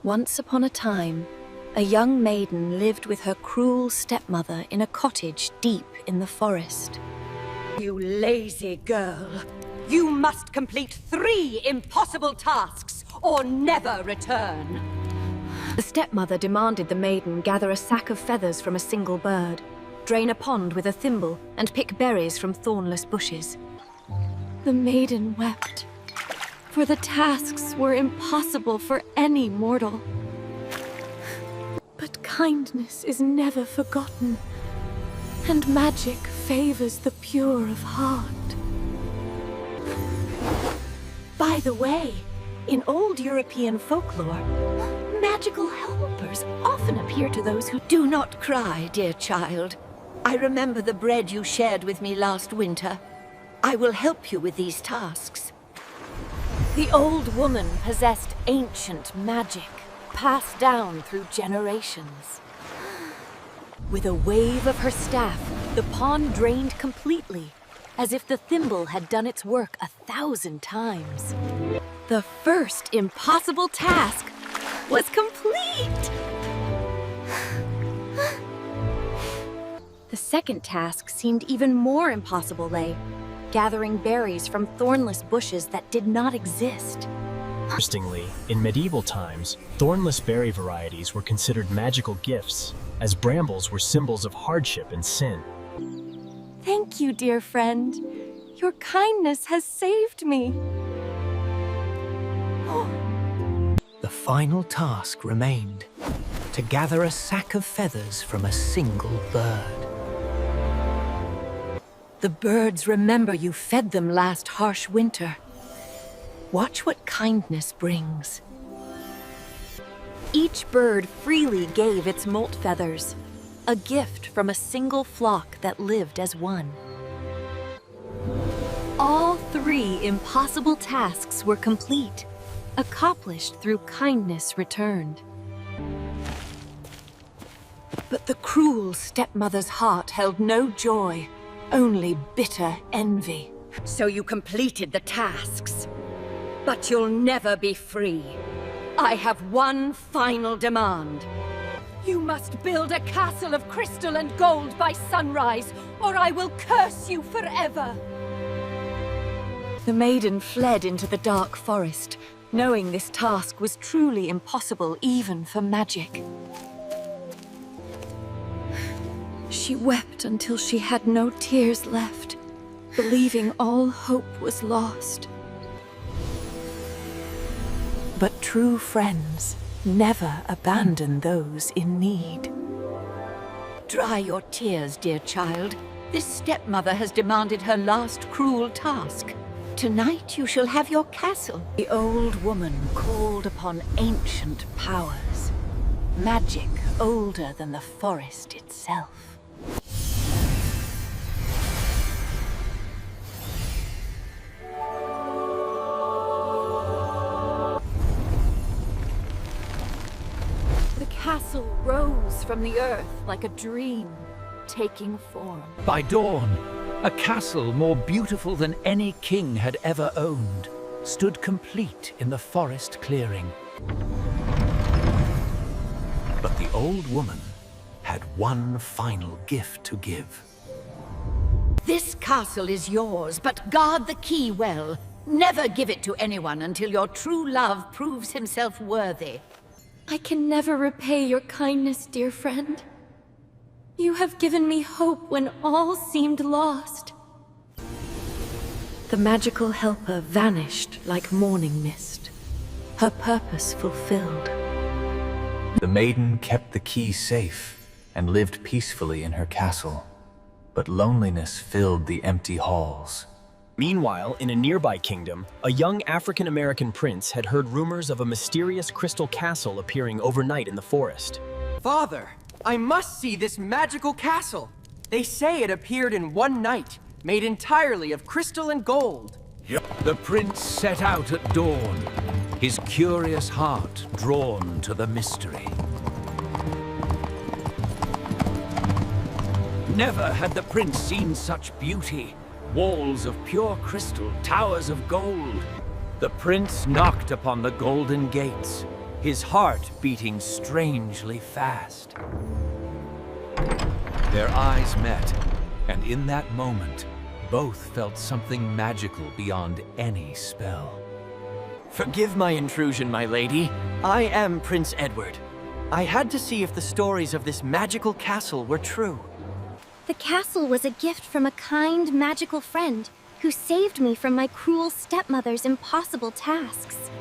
Once upon a time, a young maiden lived with her cruel stepmother in a cottage deep in the forest. You lazy girl. You must complete 3 impossible tasks or never return. The stepmother demanded the maiden gather a sack of feathers from a single bird, drain a pond with a thimble, and pick berries from thornless bushes. The maiden wept, for the tasks were impossible for any mortal. But kindness is never forgotten, and magic favors the pure of heart. By the way, in old European folklore, magical helpers often appear to those who... Do not cry, dear child. I remember the bread you shared with me last winter. I will help you with these tasks. The old woman possessed ancient magic, passed down through generations. With a wave of her staff, the pond drained completely, as if the thimble had done its work 1,000 times. The first impossible task was complete! The second task seemed even more impossible, gathering berries from thornless bushes that did not exist. Interestingly, in medieval times, thornless berry varieties were considered magical gifts, as brambles were symbols of hardship and sin. Thank you, dear friend. Your kindness has saved me. The final task remained, to gather a sack of feathers from a single bird. The birds remember you fed them last harsh winter. Watch what kindness brings. Each bird freely gave its molt feathers, a gift from a single flock that lived as one. All 3 impossible tasks were complete, accomplished through kindness returned. But the cruel stepmother's heart held no joy, only bitter envy. So you completed the tasks. But you'll never be free. I have one final demand. You must build a castle of crystal and gold by sunrise, or I will curse you forever. The maiden fled into the dark forest, knowing this task was truly impossible even for magic. She wept until she had no tears left, believing all hope was lost. But true friends never abandon those in need. Dry your tears, dear child. This stepmother has demanded her last cruel task. Tonight you shall have your castle. The old woman called upon ancient powers, magic older than the forest itself. The castle rose from the earth like a dream, taking form. By dawn, a castle more beautiful than any king had ever owned stood complete in the forest clearing. But the old woman had one final gift to give. This castle is yours, but guard the key well. Never give it to anyone until your true love proves himself worthy. I can never repay your kindness, dear friend. You have given me hope when all seemed lost. The magical helper vanished like morning mist, her purpose fulfilled. The maiden kept the key safe and lived peacefully in her castle, but loneliness filled the empty halls. Meanwhile, in a nearby kingdom, a young African-American prince had heard rumors of a mysterious crystal castle appearing overnight in the forest. Father, I must see this magical castle. They say it appeared in one night, made entirely of crystal and gold. The prince set out at dawn, his curious heart drawn to the mystery. Never had the prince seen such beauty. Walls of pure crystal, towers of gold. The prince knocked upon the golden gates, his heart beating strangely fast. Their eyes met, and in that moment, both felt something magical beyond any spell. Forgive my intrusion, my lady. I am Prince Edward. I had to see if the stories of this magical castle were true. The castle was a gift from a kind, magical friend who saved me from my cruel stepmother's impossible tasks.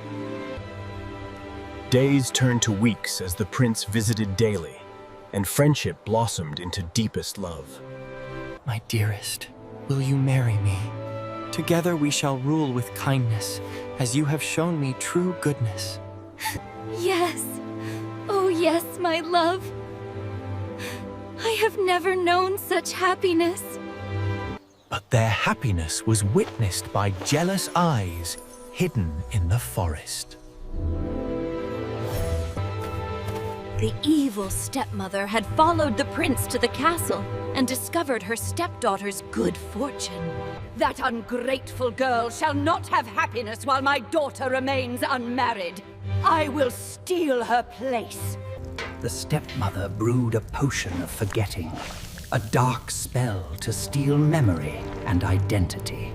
Days turned to weeks as the prince visited daily, and friendship blossomed into deepest love. My dearest, will you marry me? Together we shall rule with kindness, as you have shown me true goodness. Yes. Oh yes, my love. I have never known such happiness. But their happiness was witnessed by jealous eyes hidden in the forest. The evil stepmother had followed the prince to the castle and discovered her stepdaughter's good fortune. That ungrateful girl shall not have happiness while my daughter remains unmarried. I will steal her place. The stepmother brewed a potion of forgetting, a dark spell to steal memory and identity.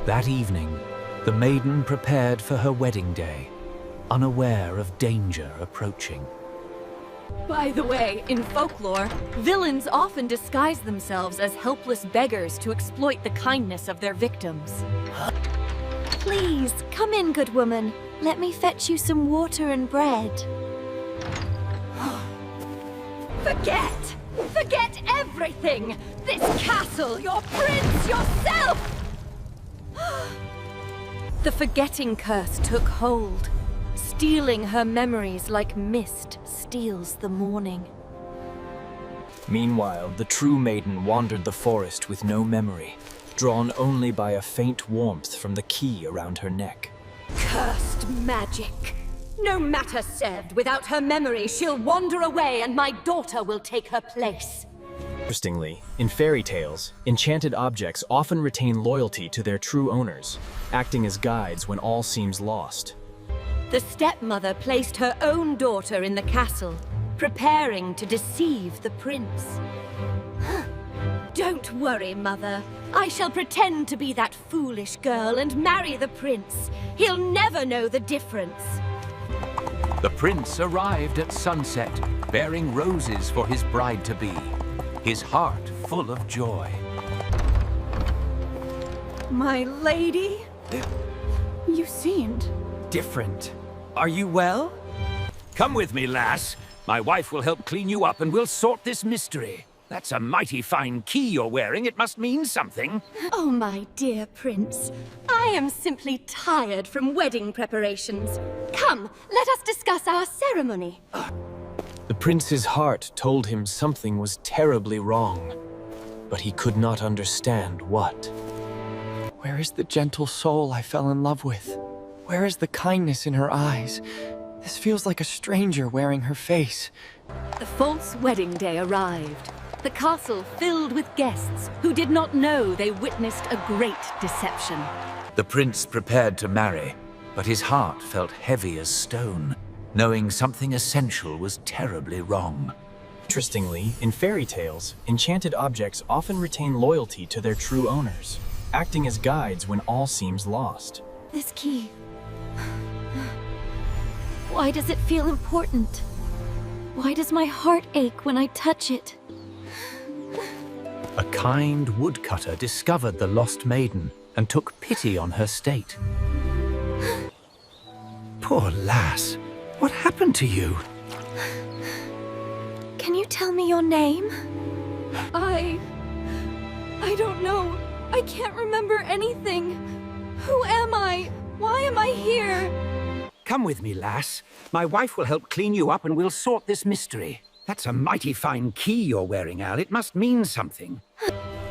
That evening, the maiden prepared for her wedding day, unaware of danger approaching. By the way, in folklore, villains often disguise themselves as helpless beggars to exploit the kindness of their victims. Please, come in, good woman. Let me fetch you some water and bread. Forget! Forget everything! This castle, your prince, yourself! The forgetting curse took hold. Stealing her memories like mist steals the morning. Meanwhile, the true maiden wandered the forest with no memory, drawn only by a faint warmth from the key around her neck. Cursed magic! No matter served, without her memory, she'll wander away and my daughter will take her place. Interestingly, in fairy tales, enchanted objects often retain loyalty to their true owners, acting as guides when all seems lost. The stepmother placed her own daughter in the castle, preparing to deceive the prince. Don't worry, Mother. I shall pretend to be that foolish girl and marry the prince. He'll never know the difference. The prince arrived at sunset, bearing roses for his bride-to-be, his heart full of joy. My lady? You seemed Different. Are you well? Come with me, lass. My wife will help clean you up and we'll sort this mystery. That's a mighty fine key you're wearing. It must mean something. Oh, my dear prince. I am simply tired from wedding preparations. Come, let us discuss our ceremony. The prince's heart told him something was terribly wrong, but he could not understand what. Where is the gentle soul I fell in love with? Where is the kindness in her eyes? This feels like a stranger wearing her face. The false wedding day arrived. The castle filled with guests who did not know they witnessed a great deception. The prince prepared to marry, but his heart felt heavy as stone, knowing something essential was terribly wrong. Interestingly, in fairy tales, enchanted objects often retain loyalty to their true owners, acting as guides when all seems lost. This key. Why does it feel important? Why does my heart ache when I touch it? A kind woodcutter discovered the lost maiden and took pity on her state. Poor lass, what happened to you? Can you tell me your name? I don't know. I can't remember anything. Who am I? Why am I here? Come with me, lass. My wife will help clean you up and we'll sort this mystery. That's a mighty fine key you're wearing, Al. It must mean something.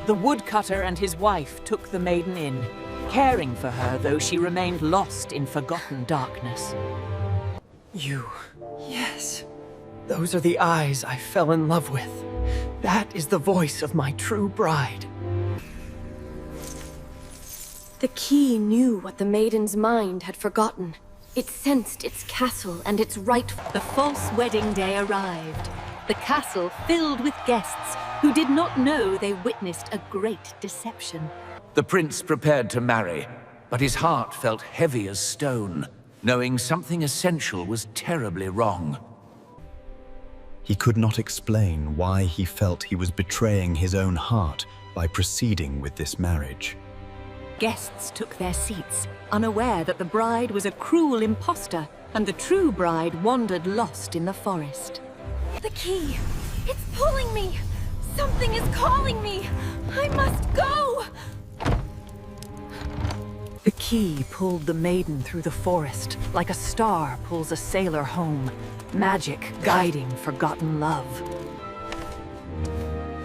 The woodcutter and his wife took the maiden in, caring for her though she remained lost in forgotten darkness. You. Yes. Those are the eyes I fell in love with. That is the voice of my true bride. The key knew what the maiden's mind had forgotten. It sensed its castle and its rightful. The false wedding day arrived. The castle filled with guests who did not know they witnessed a great deception. The prince prepared to marry, but his heart felt heavy as stone, knowing something essential was terribly wrong. He could not explain why he felt he was betraying his own heart by proceeding with this marriage. Guests took their seats, unaware that the bride was a cruel impostor, and the true bride wandered lost in the forest. The key! It's pulling me! Something is calling me! I must go! The key pulled the maiden through the forest, like a star pulls a sailor home, magic guiding forgotten love.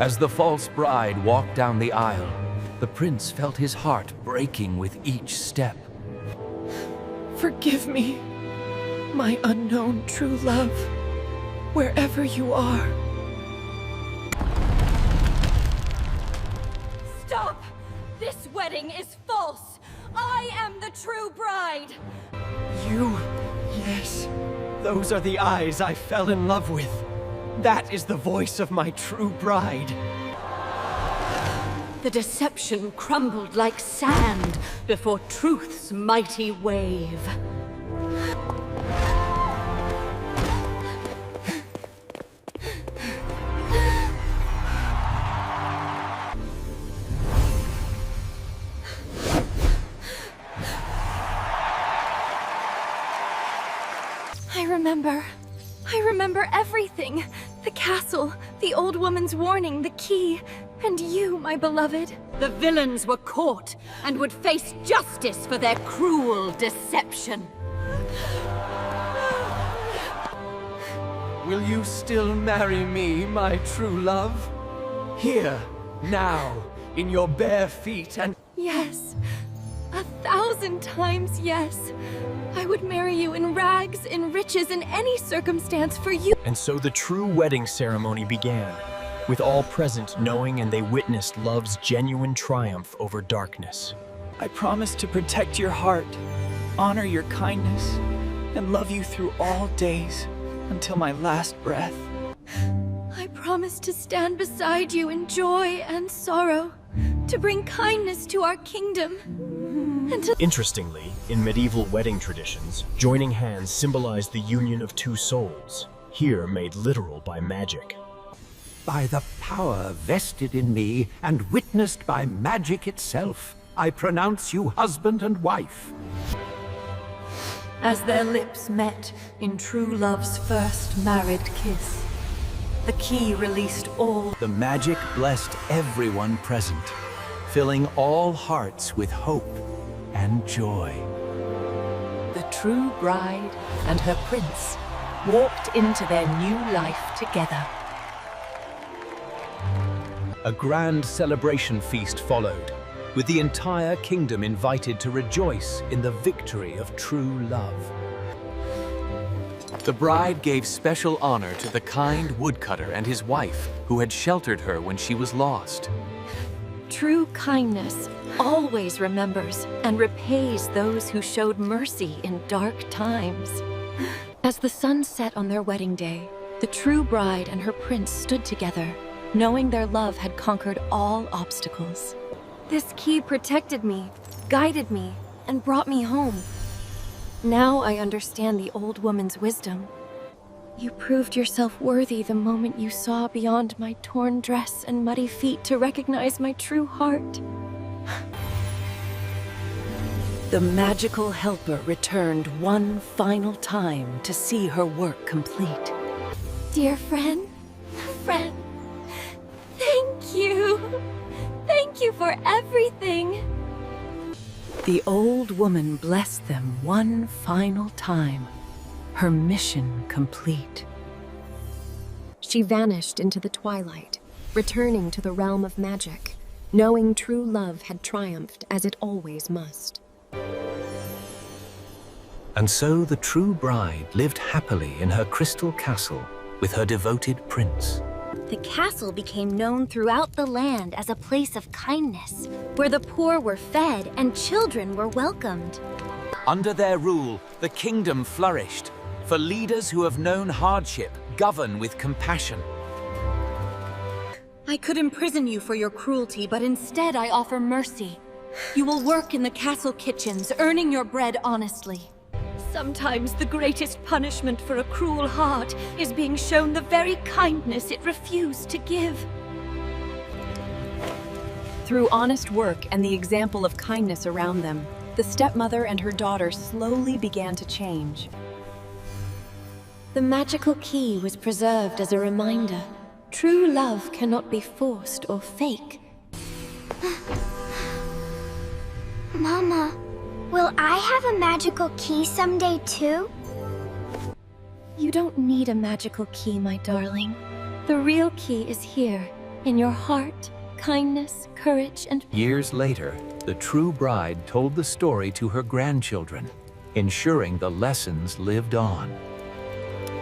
As the false bride walked down the aisle, the prince felt his heart breaking with each step. Forgive me, my unknown true love, wherever you are. Stop! This wedding is false! I am the true bride! You, yes, those are the eyes I fell in love with. That is the voice of my true bride. The deception crumbled like sand before truth's mighty wave. I remember everything. The castle, the old woman's warning, the key, and you, my beloved. The villains were caught and would face justice for their cruel deception. Will you still marry me, my true love? Here, now, in your bare feet and... Yes. 1,000 times yes. I would marry you in rags, in riches, in any circumstance for you. And so the true wedding ceremony began, with all present knowing and they witnessed love's genuine triumph over darkness. I promise to protect your heart, honor your kindness, and love you through all days until my last breath. I promise to stand beside you in joy and sorrow, to bring kindness to our kingdom, and to... Interestingly, in medieval wedding traditions, joining hands symbolized the union of two souls, here made literal by magic. By the power vested in me and witnessed by magic itself, I pronounce you husband and wife. As their lips met in true love's first married kiss, the key released all. The magic blessed everyone present, filling all hearts with hope and joy. The true bride and her prince walked into their new life together. A grand celebration feast followed, with the entire kingdom invited to rejoice in the victory of true love. The bride gave special honor to the kind woodcutter and his wife, who had sheltered her when she was lost. True kindness always remembers and repays those who showed mercy in dark times. As the sun set on their wedding day, the true bride and her prince stood together, knowing their love had conquered all obstacles. This key protected me, guided me, and brought me home. Now I understand the old woman's wisdom. You proved yourself worthy the moment you saw beyond my torn dress and muddy feet to recognize my true heart. The magical helper returned one final time to see her work complete. Dear friend, thank you. Thank you for everything. The old woman blessed them one final time, her mission complete. She vanished into the twilight, returning to the realm of magic, knowing true love had triumphed as it always must. And so the true bride lived happily in her crystal castle with her devoted prince. The castle became known throughout the land as a place of kindness, where the poor were fed and children were welcomed. Under their rule, the kingdom flourished, for leaders who have known hardship govern with compassion. I could imprison you for your cruelty, but instead I offer mercy. You will work in the castle kitchens, earning your bread honestly. Sometimes the greatest punishment for a cruel heart is being shown the very kindness it refused to give. Through honest work and the example of kindness around them, the stepmother and her daughter slowly began to change. The magical key was preserved as a reminder. True love cannot be forced or fake. Mama, will I have a magical key someday too? You don't need a magical key, my darling. The real key is here, in your heart, kindness, courage, and... Years later, the true bride told the story to her grandchildren, ensuring the lessons lived on.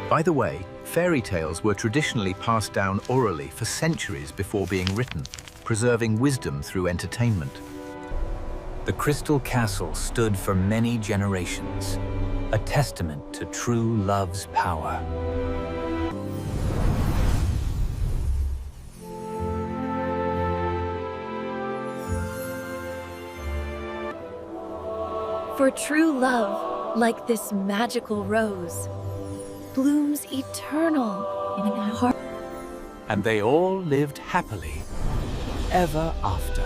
By the way, fairy tales were traditionally passed down orally for centuries before being written, preserving wisdom through entertainment. The Crystal Castle stood for many generations, a testament to true love's power. For true love, like this magical rose, blooms eternal in a heart. And they all lived happily ever after.